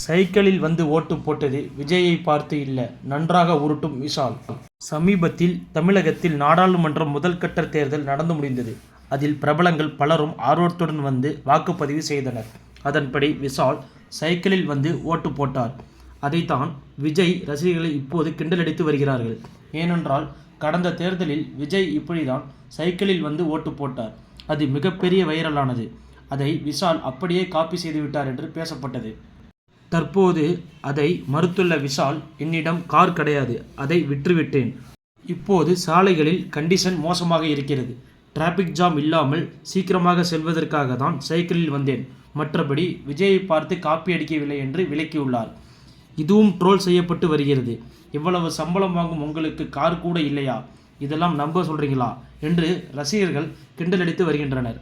சைக்கிளில் வந்து ஓட்டு போட்டது விஜயை பார்த்து இல்ல, நன்றாக உருட்டும் விஷால். சமீபத்தில் தமிழகத்தில் நாடாளுமன்ற முதல்கட்ட தேர்தல் நடந்து முடிந்தது. அதில் பிரபலங்கள் பலரும் ஆர்வத்துடன் வந்து வாக்குப்பதிவு செய்தனர். அதன்படி விஷால் சைக்கிளில் வந்து ஓட்டு போட்டார். அதைத்தான் விஜய் ரசிகர்கள் இப்போது கிண்டலடித்து வருகிறார்கள். ஏனென்றால் கடந்த தேர்தலில் விஜய் இப்படிதான் சைக்கிளில் வந்து ஓட்டு போட்டார். அது மிகப்பெரிய வைரலானது. அதை விஷால் அப்படியே காப்பி செய்துவிட்டார் என்று பேசப்பட்டது. தற்போது அதை மறுத்துள்ள விஷால், என்னிடம் கார் கிடையாது, அதை விற்றுவிட்டேன். இப்போது சாலைகளில் கண்டிஷன் மோசமாக இருக்கிறது. டிராபிக் ஜாம் இல்லாமல் சீக்கிரமாக செல்வதற்காக தான் சைக்கிளில் வந்தேன். மற்றபடி விஜயை பார்த்து காப்பி அடிக்கவில்லை என்று விளக்கியுள்ளார். இதுவும் ட்ரோல் செய்யப்பட்டு வருகிறது. இவ்வளவு சம்பளம் வாங்கும் உங்களுக்கு கார் கூட இல்லையா, இதெல்லாம் நம்ப சொல்றீங்களா என்று ரசிகர்கள் கிண்டலடித்து வருகின்றனர்.